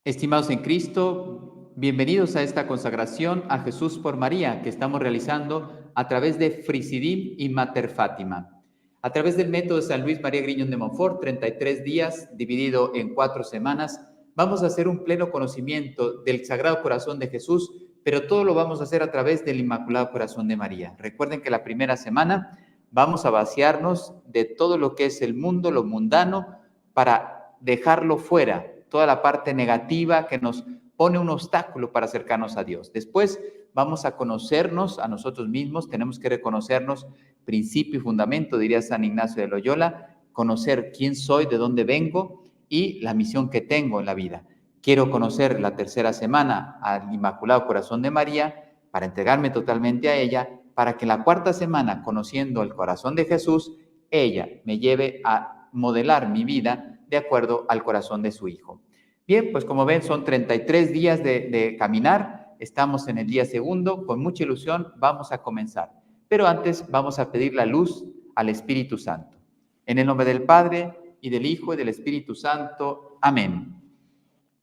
Estimados en Cristo, bienvenidos a esta consagración a Jesús por María que estamos realizando a través de Frisidim y Mater Fátima. A través del método de San Luis María Griñón de Montfort, 33 días dividido en 4 semanas, vamos a hacer un pleno conocimiento del Sagrado Corazón de Jesús, pero todo lo vamos a hacer a través del Inmaculado Corazón de María. Recuerden que la primera semana vamos a vaciarnos de todo lo que es el mundo, lo mundano, para dejarlo fuera, toda la parte negativa que nos pone un obstáculo para acercarnos a Dios. Después vamos a conocernos a nosotros mismos, tenemos que reconocernos principio y fundamento, diría San Ignacio de Loyola, conocer quién soy, de dónde vengo y la misión que tengo en la vida. Quiero conocer la tercera semana al Inmaculado Corazón de María para entregarme totalmente a ella, para que la cuarta semana, conociendo el corazón de Jesús, ella me lleve a modelar mi vida de acuerdo al corazón de su Hijo. Bien, pues como ven, son 33 días de caminar. Estamos en el día segundo. Con mucha ilusión vamos a comenzar. Pero antes vamos a pedir la luz al Espíritu Santo. En el nombre del Padre, y del Hijo, y del Espíritu Santo. Amén.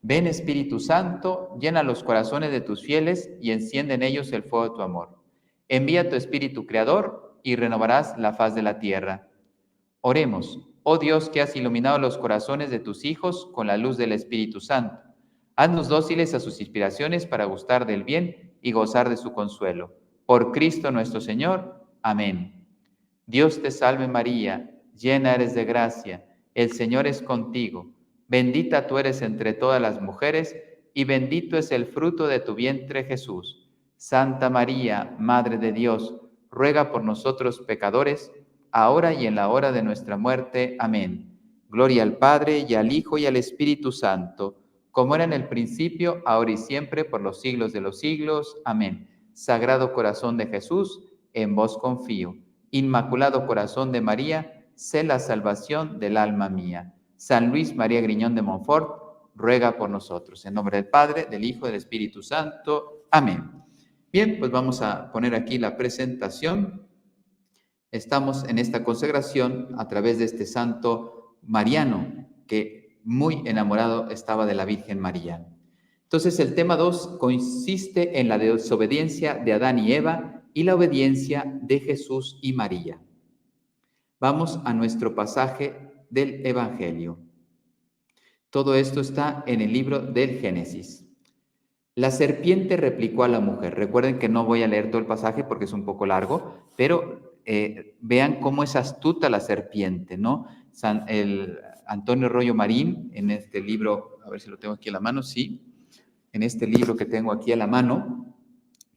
Ven, Espíritu Santo, llena los corazones de tus fieles y enciende en ellos el fuego de tu amor. Envía tu Espíritu Creador y renovarás la faz de la tierra. Oremos. Oh Dios, que has iluminado los corazones de tus hijos con la luz del Espíritu Santo, haznos dóciles a sus inspiraciones para gustar del bien y gozar de su consuelo. Por Cristo nuestro Señor. Amén. Dios te salve María, llena eres de gracia, el Señor es contigo. Bendita tú eres entre todas las mujeres, y bendito es el fruto de tu vientre Jesús. Santa María, Madre de Dios, ruega por nosotros pecadores, ahora y en la hora de nuestra muerte. Amén. Gloria al Padre, y al Hijo, y al Espíritu Santo, como era en el principio, ahora y siempre, por los siglos de los siglos. Amén. Sagrado Corazón de Jesús, en vos confío. Inmaculado Corazón de María, sé la salvación del alma mía. San Luis María Griñón de Montfort, ruega por nosotros. En nombre del Padre, del Hijo y del Espíritu Santo. Amén. Bien, pues vamos a poner aquí la presentación. Estamos en esta consagración a través de este santo mariano, que muy enamorado estaba de la Virgen María. Entonces, el tema 2 consiste en la desobediencia de Adán y Eva y la obediencia de Jesús y María. Vamos a nuestro pasaje del Evangelio. Todo esto está en el libro del Génesis. La serpiente replicó a la mujer. Recuerden que no voy a leer todo el pasaje porque es un poco largo, pero vean cómo es astuta la serpiente, ¿no? El Antonio Rollo Marín, en este libro, a ver si lo tengo aquí a la mano, sí, en este libro que tengo aquí a la mano,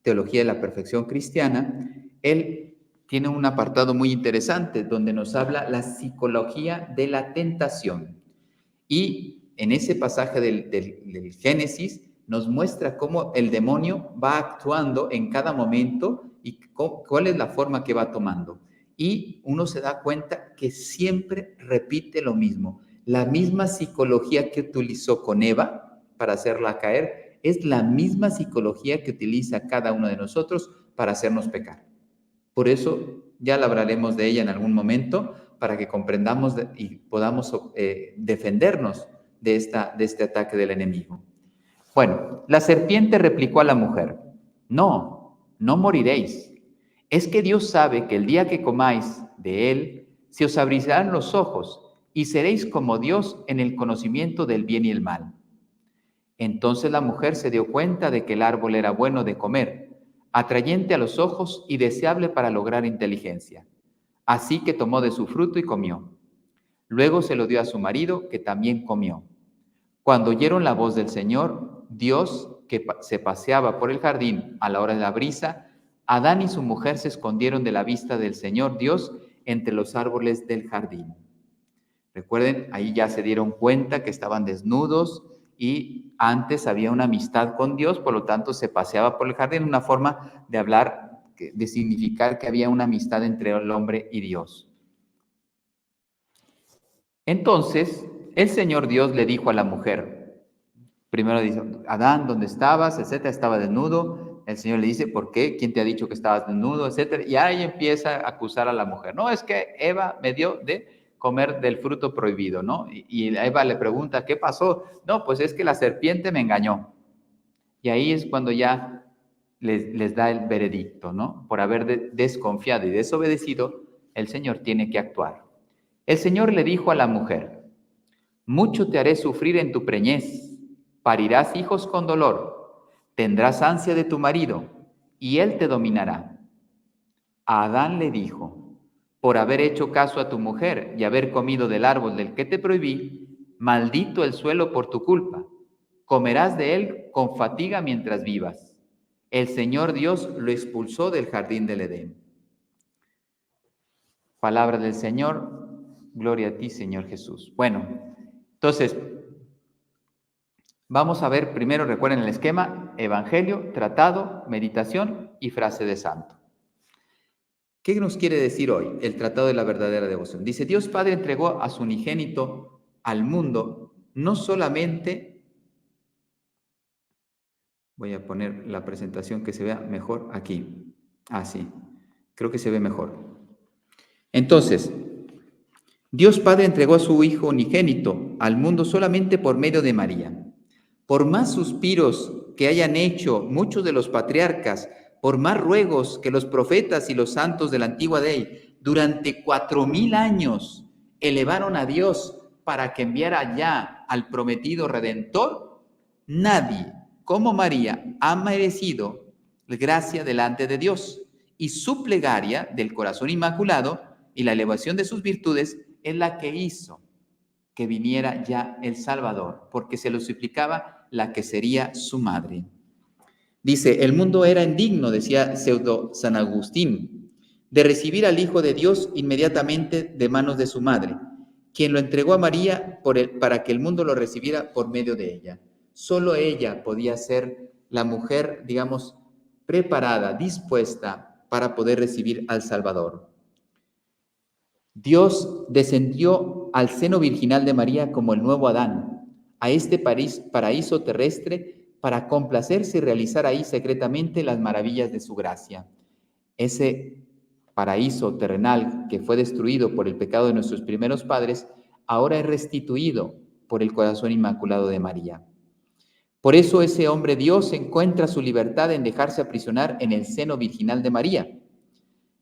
Teología de la Perfección Cristiana, él tiene un apartado muy interesante donde nos habla la psicología de la tentación. Y en ese pasaje del Génesis nos muestra cómo el demonio va actuando en cada momento y cuál es la forma que va tomando. Y uno se da cuenta que siempre repite lo mismo. La misma psicología que utilizó con Eva para hacerla caer es la misma psicología que utiliza cada uno de nosotros para hacernos pecar. Por eso ya hablaremos de ella en algún momento para que comprendamos y podamos defendernos de este ataque del enemigo. Bueno, la serpiente replicó a la mujer: no, no moriréis. Es que Dios sabe que el día que comáis de él, se os abrirán los ojos y seréis como Dios en el conocimiento del bien y el mal. Entonces la mujer se dio cuenta de que el árbol era bueno de comer, atrayente a los ojos y deseable para lograr inteligencia. Así que tomó de su fruto y comió. Luego se lo dio a su marido, que también comió. Cuando oyeron la voz del Señor, Dios, que se paseaba por el jardín a la hora de la brisa, Adán y su mujer se escondieron de la vista del Señor Dios entre los árboles del jardín. Recuerden, ahí ya se dieron cuenta que estaban desnudos y antes había una amistad con Dios, por lo tanto se paseaba por el jardín, una forma de hablar, de significar que había una amistad entre el hombre y Dios. Entonces, el Señor Dios le dijo a la mujer, primero dice, Adán, ¿dónde estabas? Etcétera, estaba desnudo. El Señor le dice, ¿por qué? ¿Quién te ha dicho que estabas desnudo? Etcétera. Y ahí empieza a acusar a la mujer. No, es que Eva me dio de comer del fruto prohibido, ¿no? Y Eva le pregunta, ¿qué pasó? No, pues es que la serpiente me engañó. Y ahí es cuando ya les da el veredicto, ¿no? Por haber desconfiado y desobedecido, el Señor tiene que actuar. El Señor le dijo a la mujer, mucho te haré sufrir en tu preñez, parirás hijos con dolor, tendrás ansia de tu marido, y él te dominará. A Adán le dijo, por haber hecho caso a tu mujer y haber comido del árbol del que te prohibí, maldito el suelo por tu culpa. Comerás de él con fatiga mientras vivas. El Señor Dios lo expulsó del jardín del Edén. Palabra del Señor, gloria a ti, Señor Jesús. Bueno, entonces, vamos a ver primero, recuerden el esquema, evangelio, tratado, meditación y frase de santo. ¿Qué nos quiere decir hoy el tratado de la verdadera devoción? Dice, Dios Padre entregó a su unigénito al mundo, no solamente, voy a poner la presentación que se vea mejor aquí, así, creo que se ve mejor. Entonces, Dios Padre entregó a su Hijo unigénito al mundo solamente por medio de María. Por más suspiros que hayan hecho muchos de los patriarcas, por más ruegos que los profetas y los santos de la antigua ley durante 4000 años elevaron a Dios para que enviara ya al prometido Redentor, nadie como María ha merecido gracia delante de Dios, y su plegaria del corazón inmaculado y la elevación de sus virtudes es la que hizo que viniera ya el Salvador, porque se lo suplicaba la que sería su madre. Dice, el mundo era indigno, decía Pseudo San Agustín, de recibir al Hijo de Dios inmediatamente de manos de su madre, quien lo entregó a María para que el mundo lo recibiera por medio de ella. Solo ella podía ser la mujer, digamos, preparada, dispuesta para poder recibir al Salvador. Dios descendió al seno virginal de María como el nuevo Adán, a este paraíso terrestre para complacerse y realizar ahí secretamente las maravillas de su gracia. Ese paraíso terrenal que fue destruido por el pecado de nuestros primeros padres, ahora es restituido por el corazón inmaculado de María. Por eso ese hombre Dios encuentra su libertad en dejarse aprisionar en el seno virginal de María,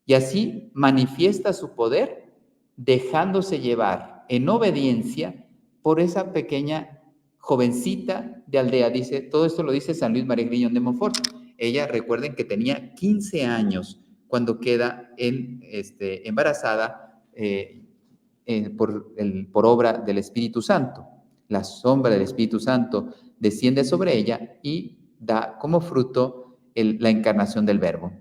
y así manifiesta su poder dejándose llevar en obediencia por esa pequeña jovencita de aldea. Dice, todo esto lo dice San Luis María Griñón de Montfort. Ella, recuerden que tenía 15 años cuando queda embarazada por obra del Espíritu Santo. La sombra del Espíritu Santo desciende sobre ella y da como fruto la encarnación del Verbo.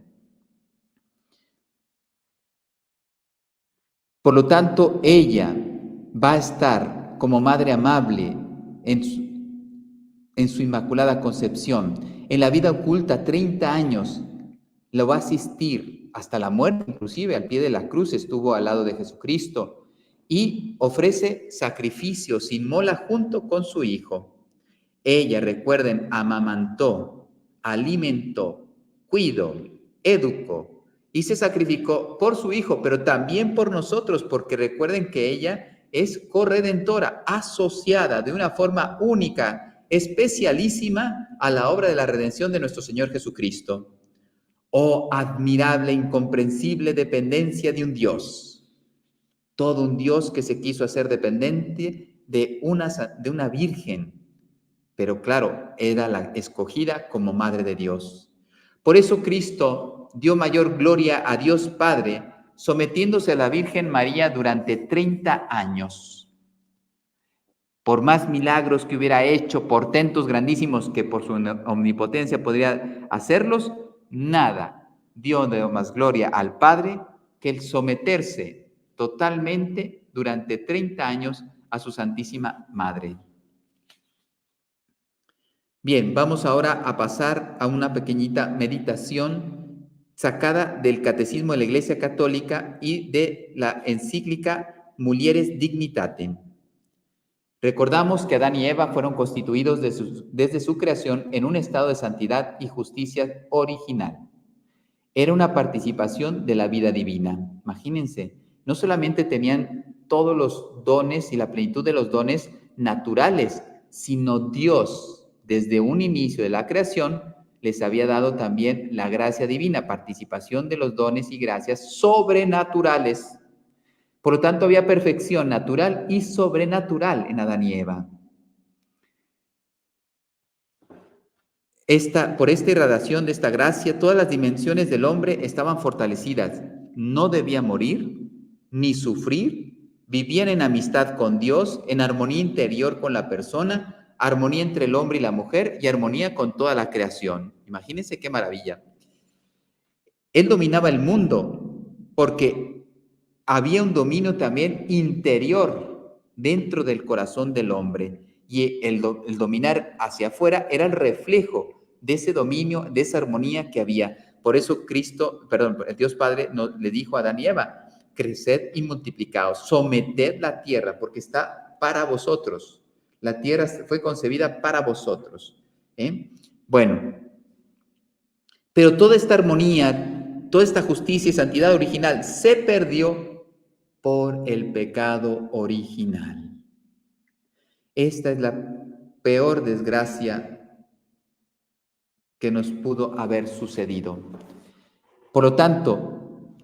Por lo tanto, ella va a estar como madre amable en su inmaculada concepción. En la vida oculta, 30 años, lo va a asistir hasta la muerte, inclusive al pie de la cruz estuvo al lado de Jesucristo y ofrece sacrificios, inmola junto con su hijo. Ella, recuerden, amamantó, alimentó, cuidó, educó y se sacrificó por su hijo, pero también por nosotros, porque recuerden que ella es corredentora, asociada de una forma única, especialísima a la obra de la redención de nuestro Señor Jesucristo. Oh, admirable, incomprensible dependencia de un Dios, todo un Dios que se quiso hacer dependiente de una virgen, pero claro, era la escogida como Madre de Dios. Por eso Cristo dio mayor gloria a Dios Padre, sometiéndose a la Virgen María durante 30 años. Por más milagros que hubiera hecho, portentos grandísimos que por su omnipotencia podría hacerlos, nada dio de más gloria al Padre que el someterse totalmente durante 30 años a su Santísima Madre. Bien, vamos ahora a pasar a una pequeñita meditación sacada del Catecismo de la Iglesia Católica y de la encíclica Mulieres Dignitatem. Recordamos que Adán y Eva fueron constituidos desde su creación en un estado de santidad y justicia original. Era una participación de la vida divina. Imagínense, no solamente tenían todos los dones y la plenitud de los dones naturales, sino Dios, desde un inicio de la creación, les había dado también la gracia divina, participación de los dones y gracias sobrenaturales. Por lo tanto, había perfección natural y sobrenatural en Adán y Eva. Por esta irradiación de esta gracia, todas las dimensiones del hombre estaban fortalecidas. No debía morir ni sufrir, vivían en amistad con Dios, en armonía interior con la persona, armonía entre el hombre y la mujer y armonía con toda la creación. Imagínense qué maravilla. Él dominaba el mundo porque había un dominio también interior dentro del corazón del hombre. Y el dominar hacia afuera era el reflejo de ese dominio, de esa armonía que había. Por eso el Dios Padre le dijo a Adán y Eva: creced y multiplicaos, someted la tierra, porque está para vosotros. La tierra fue concebida para vosotros. Bueno, pero toda esta armonía, toda esta justicia y santidad original se perdió por el pecado original. Esta es la peor desgracia que nos pudo haber sucedido. Por lo tanto,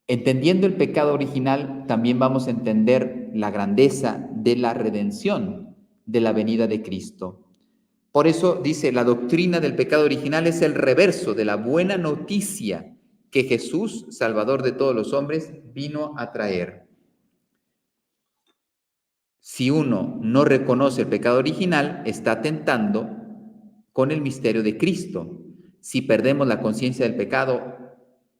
entendiendo el pecado original, también vamos a entender la grandeza de la redención, de la venida de Cristo. Por eso dice, la doctrina del pecado original es el reverso de la buena noticia que Jesús, Salvador de todos los hombres, vino a traer. Si uno no reconoce el pecado original, está atentando con el misterio de Cristo. Si perdemos la conciencia del pecado,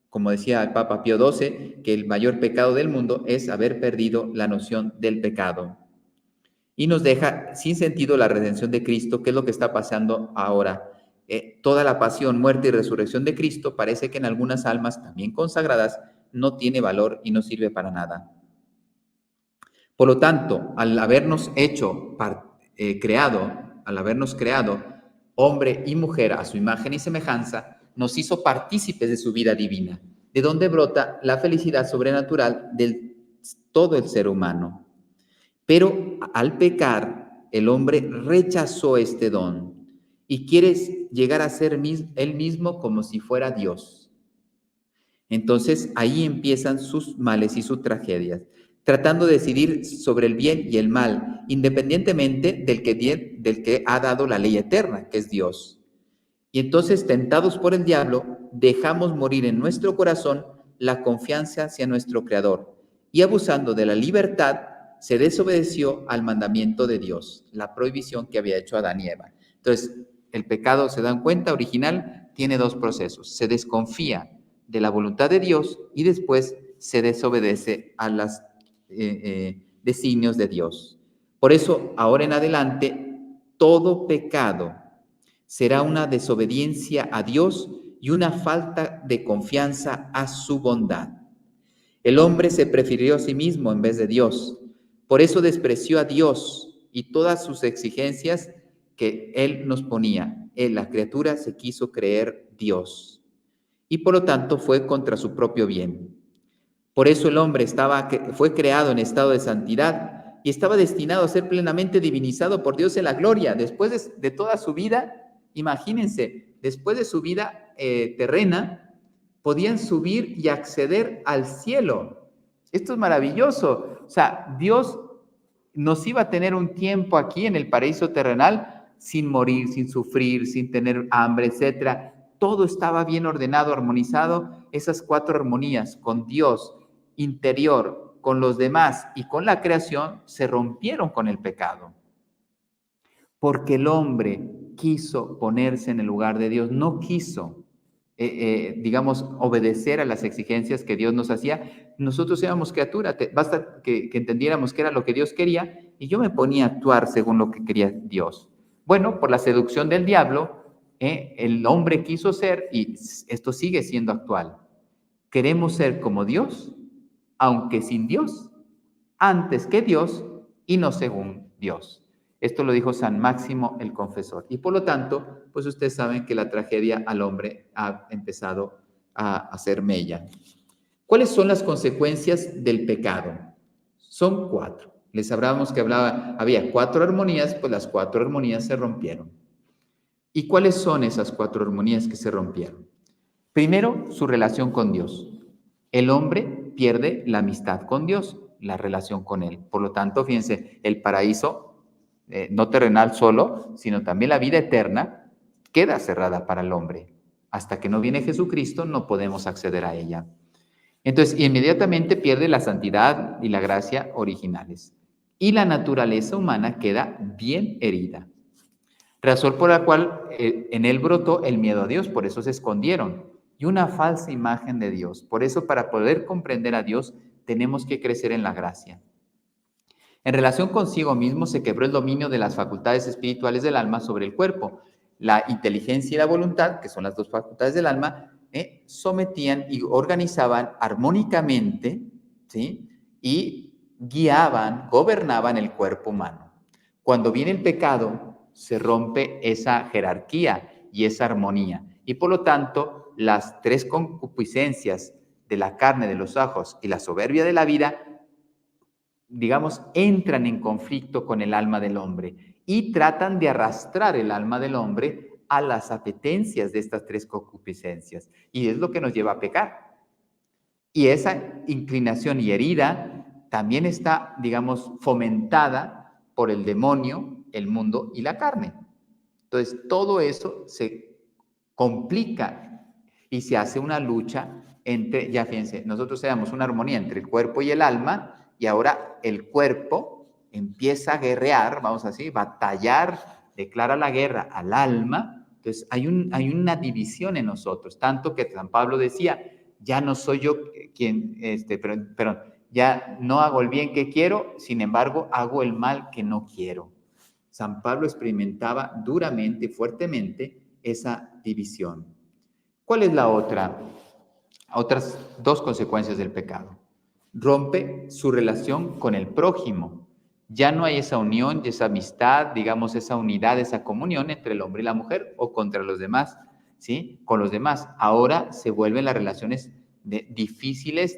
como decía el Papa Pío XII, que el mayor pecado del mundo es haber perdido la noción del pecado. Y nos deja sin sentido la redención de Cristo, que es lo que está pasando ahora. Toda la pasión, muerte y resurrección de Cristo parece que en algunas almas también consagradas no tiene valor y no sirve para nada. Por lo tanto, al habernos creado hombre y mujer a su imagen y semejanza, nos hizo partícipes de su vida divina, de donde brota la felicidad sobrenatural de todo el ser humano. Pero al pecar, el hombre rechazó este don y quiere llegar a ser él mismo como si fuera Dios. Entonces ahí empiezan sus males y sus tragedias, tratando de decidir sobre el bien y el mal, independientemente del que ha dado la ley eterna, que es Dios. Y entonces, tentados por el diablo, dejamos morir en nuestro corazón la confianza hacia nuestro Creador. Y abusando de la libertad, se desobedeció al mandamiento de Dios, la prohibición que había hecho Adán y Eva. Entonces, el pecado, se dan cuenta, original, tiene dos procesos. Se desconfía de la voluntad de Dios y después se desobedece a los designios de Dios. Por eso, ahora en adelante, todo pecado será una desobediencia a Dios y una falta de confianza a su bondad. El hombre se prefirió a sí mismo en vez de Dios. Por eso despreció a Dios y todas sus exigencias que Él nos ponía. La criatura se quiso creer Dios y por lo tanto fue contra su propio bien. Por eso el hombre fue creado en estado de santidad y estaba destinado a ser plenamente divinizado por Dios en la gloria. Después de toda su vida, imagínense, después de su vida terrena, podían subir y acceder al cielo. Esto es maravilloso. O sea, Dios nos iba a tener un tiempo aquí en el paraíso terrenal sin morir, sin sufrir, sin tener hambre, etcétera. Todo estaba bien ordenado, armonizado. Esas cuatro armonías con Dios interior, con los demás y con la creación se rompieron con el pecado. Porque el hombre quiso ponerse en el lugar de Dios, no quiso, digamos, obedecer a las exigencias que Dios nos hacía. Nosotros éramos criaturas, basta que entendiéramos qué era lo que Dios quería y yo me ponía a actuar según lo que quería Dios. Bueno, por la seducción del diablo, el hombre quiso ser, y esto sigue siendo actual. Queremos ser como Dios, aunque sin Dios, antes que Dios y no según Dios. Esto lo dijo San Máximo el Confesor. Y por lo tanto, pues ustedes saben que la tragedia al hombre ha empezado a hacer mella. ¿Cuáles son las consecuencias del pecado? Son 4. Les hablábamos que había 4 armonías, pues las 4 armonías se rompieron. ¿Y cuáles son esas 4 armonías que se rompieron? Primero, su relación con Dios. El hombre pierde la amistad con Dios, la relación con Él. Por lo tanto, fíjense, el paraíso, no terrenal solo, sino también la vida eterna, queda cerrada para el hombre. Hasta que no viene Jesucristo, no podemos acceder a ella. Entonces, inmediatamente pierde la santidad y la gracia originales. Y la naturaleza humana queda bien herida. Razón por la cual en él brotó el miedo a Dios, por eso se escondieron, y una falsa imagen de Dios. Por eso, para poder comprender a Dios, tenemos que crecer en la gracia. En relación consigo mismo, se quebró el dominio de las facultades espirituales del alma sobre el cuerpo. La inteligencia y la voluntad, que son las 2 facultades del alma, sometían y organizaban armónicamente, ¿sí? Y guiaban, gobernaban el cuerpo humano. Cuando viene el pecado, se rompe esa jerarquía y esa armonía. Y por lo tanto, las 3 concupiscencias de la carne, de los ojos y la soberbia de la vida, digamos, entran en conflicto con el alma del hombre y tratan de arrastrar el alma del hombre a las apetencias de estas 3 concupiscencias. Y es lo que nos lleva a pecar. Y esa inclinación y herida también está, digamos, fomentada por el demonio, el mundo y la carne. Entonces, todo eso se complica y se hace una lucha entre, ya fíjense, nosotros tenemos una armonía entre el cuerpo y el alma, y ahora el cuerpo empieza a guerrear, vamos a decir, batallar, declara la guerra al alma. Entonces, hay una división en nosotros, tanto que San Pablo decía, ya no soy yo quien, pero ya no hago el bien que quiero, sin embargo, hago el mal que no quiero. San Pablo experimentaba duramente, fuertemente, esa división. ¿Cuál es la otra? Otras 2 consecuencias del pecado. Rompe su relación con el prójimo. Ya no hay esa unión y esa amistad, digamos, esa unidad, esa comunión entre el hombre y la mujer o contra los demás, ¿sí? Con los demás. Ahora se vuelven las relaciones difíciles,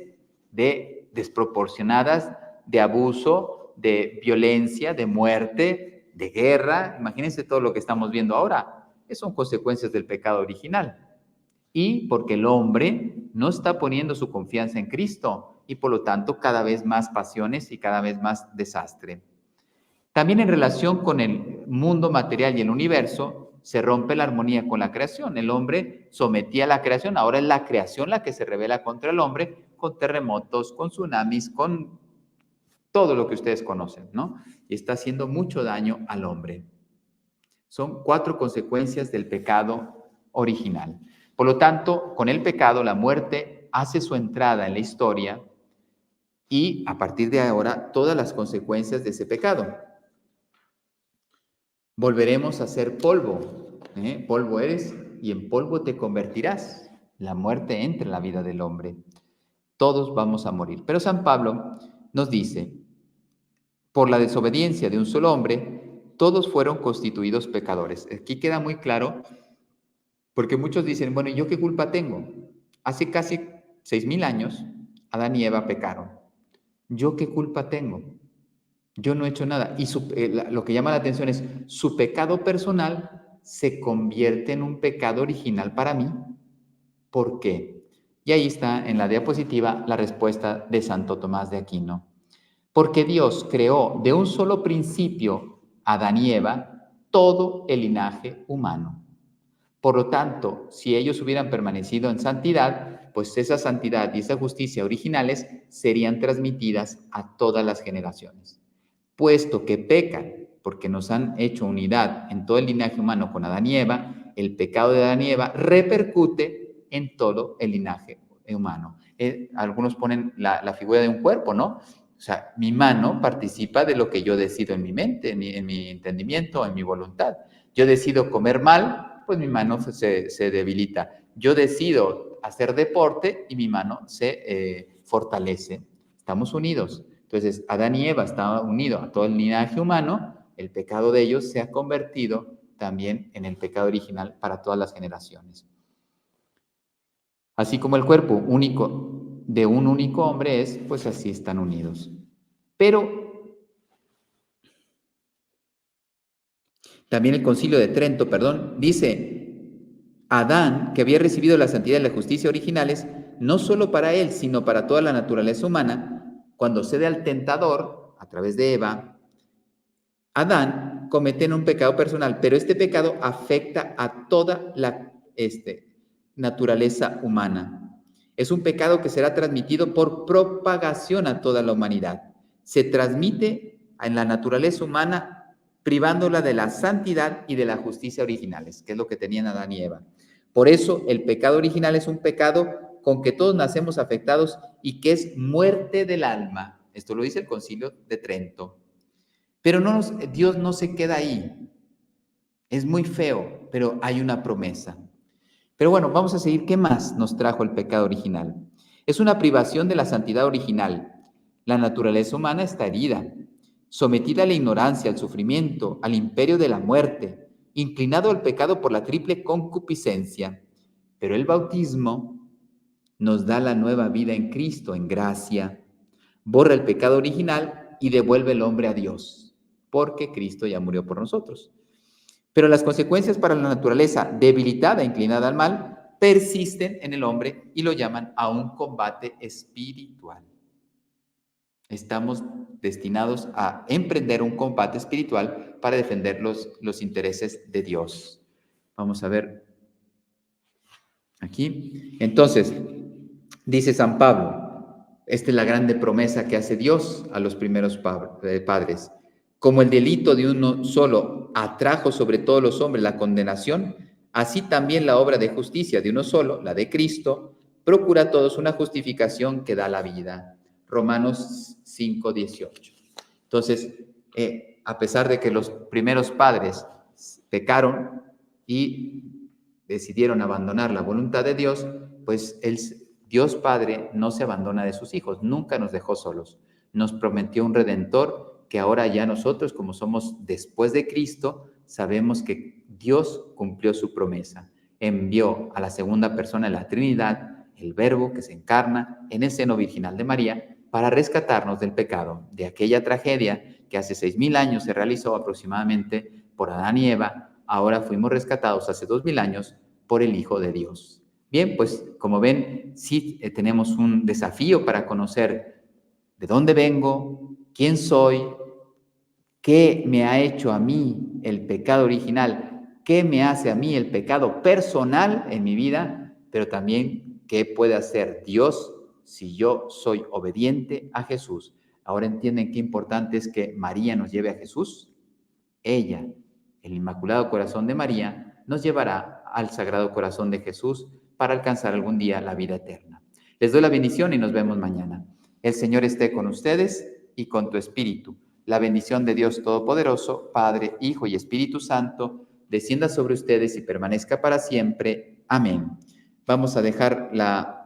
desproporcionadas, de abuso, de violencia, de muerte, de guerra. Imagínense todo lo que estamos viendo ahora. Son consecuencias del pecado original. Y porque el hombre no está poniendo su confianza en Cristo y por lo tanto cada vez más pasiones y cada vez más desastre. También en relación con el mundo material y el universo se rompe la armonía con la creación. El hombre sometía a la creación, ahora es la creación la que se rebela contra el hombre, con terremotos, con tsunamis, con todo lo que ustedes conocen, ¿no? Y está haciendo mucho daño al hombre. Son 4 consecuencias del pecado original. Por lo tanto, con el pecado, la muerte hace su entrada en la historia y a partir de ahora, todas las consecuencias de ese pecado. Volveremos a ser polvo. Polvo eres y en polvo te convertirás. La muerte entra en la vida del hombre. Todos vamos a morir. Pero San Pablo nos dice, por la desobediencia de un solo hombre, todos fueron constituidos pecadores. Aquí queda muy claro, porque muchos dicen, bueno, ¿y yo qué culpa tengo? Hace casi 6,000 años, Adán y Eva pecaron. ¿Yo qué culpa tengo? Yo no he hecho nada. Y lo que llama la atención es, su pecado personal se convierte en un pecado original para mí. ¿Por qué? Y ahí está en la diapositiva la respuesta de Santo Tomás de Aquino. Porque Dios creó de un solo principio a Adán y Eva todo el linaje humano. Por lo tanto, si ellos hubieran permanecido en santidad, pues esa santidad y esa justicia originales serían transmitidas a todas las generaciones. Puesto que pecan, porque nos han hecho unidad en todo el linaje humano con Adán y Eva, el pecado de Adán y Eva repercute en todo el linaje humano. Algunos ponen la figura de un cuerpo, ¿no? O sea, mi mano participa de lo que yo decido en mi mente, en mi entendimiento, en mi voluntad. Yo decido comer mal, pues mi mano se debilita. Yo decido hacer deporte y mi mano se fortalece. Estamos unidos. Entonces, Adán y Eva estaban unidos a todo el linaje humano, el pecado de ellos se ha convertido también en el pecado original para todas las generaciones. Así como el cuerpo único de un único hombre es, pues así están unidos. Pero también el Concilio de Trento, dice, Adán, que había recibido la santidad y la justicia originales, no solo para él, sino para toda la naturaleza humana, cuando cede al tentador, a través de Eva, Adán comete un pecado personal, pero este pecado afecta a toda la naturaleza humana. Es un pecado que será transmitido por propagación a toda la humanidad. Se transmite en la naturaleza humana privándola de la santidad y de la justicia originales, que es lo que tenían Adán y Eva. Por eso el pecado original es un pecado con que todos nacemos afectados y que es muerte del alma. Esto lo dice el Concilio de Trento. Pero Dios no se queda ahí. Es muy feo, pero hay una promesa. Pero bueno, vamos a seguir. ¿Qué más nos trajo el pecado original? Es una privación de la santidad original. La naturaleza humana está herida, sometida a la ignorancia, al sufrimiento, al imperio de la muerte, inclinado al pecado por la triple concupiscencia. Pero el bautismo nos da la nueva vida en Cristo, en gracia. Borra el pecado original y devuelve el hombre a Dios, porque Cristo ya murió por nosotros. Pero las consecuencias para la naturaleza debilitada e inclinada al mal persisten en el hombre y lo llaman a un combate espiritual. Estamos destinados a emprender un combate espiritual para defender los intereses de Dios. Vamos a ver aquí. Entonces, dice San Pablo, esta es la grande promesa que hace Dios a los primeros padres. Como el delito de uno solo atrajo sobre todos los hombres la condenación, así también la obra de justicia de uno solo, la de Cristo, procura a todos una justificación que da la vida. Romanos 5:18. Entonces, a pesar de que los primeros padres pecaron y decidieron abandonar la voluntad de Dios, pues Dios Padre no se abandona de sus hijos, nunca nos dejó solos. Nos prometió un Redentor que ahora ya nosotros, como somos después de Cristo, sabemos que Dios cumplió su promesa. Envió a la segunda persona de la Trinidad, el Verbo que se encarna en el seno virginal de María, para rescatarnos del pecado, de aquella tragedia que hace 6,000 años se realizó aproximadamente por Adán y Eva. Ahora fuimos rescatados hace 2,000 años por el Hijo de Dios. Bien, pues como ven, sí tenemos un desafío para conocer de dónde vengo, quién soy, qué me ha hecho a mí el pecado original, qué me hace a mí el pecado personal en mi vida, pero también qué puede hacer Dios si yo soy obediente a Jesús. Ahora entienden qué importante es que María nos lleve a Jesús. Ella, el Inmaculado Corazón de María, nos llevará al Sagrado Corazón de Jesús para alcanzar algún día la vida eterna. Les doy la bendición y nos vemos mañana. El Señor esté con ustedes y con tu espíritu. La bendición de Dios Todopoderoso, Padre, Hijo y Espíritu Santo, descienda sobre ustedes y permanezca para siempre. Amén. Vamos a dejar la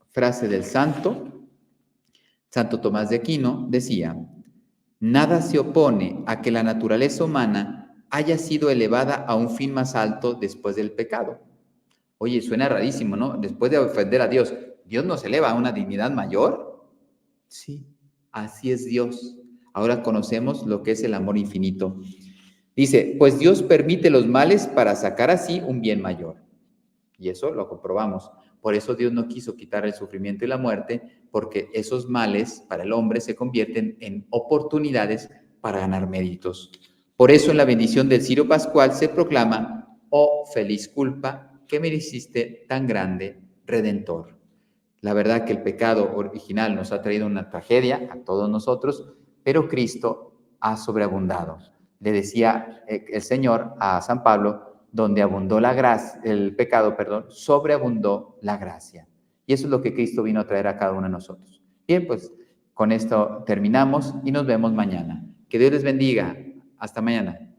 frase del santo. Santo Tomás de Aquino decía: nada se opone a que la naturaleza humana haya sido elevada a un fin más alto después del pecado. Oye, suena rarísimo, ¿no? Después de ofender a Dios, ¿Dios nos eleva a una dignidad mayor? Sí, así es Dios. Ahora conocemos lo que es el amor infinito. Dice, pues Dios permite los males para sacar así un bien mayor. Y eso lo comprobamos. Por eso Dios no quiso quitar el sufrimiento y la muerte, porque esos males para el hombre se convierten en oportunidades para ganar méritos. Por eso en la bendición del Cirio Pascual se proclama: oh feliz culpa que me hiciste tan grande Redentor. La verdad que el pecado original nos ha traído una tragedia a todos nosotros, pero Cristo ha sobreabundado. Le decía el Señor a San Pablo: donde abundó la gracia, el pecado, sobreabundó la gracia. Y eso es lo que Cristo vino a traer a cada uno de nosotros. Bien, pues con esto terminamos y nos vemos mañana. Que Dios les bendiga. Hasta mañana.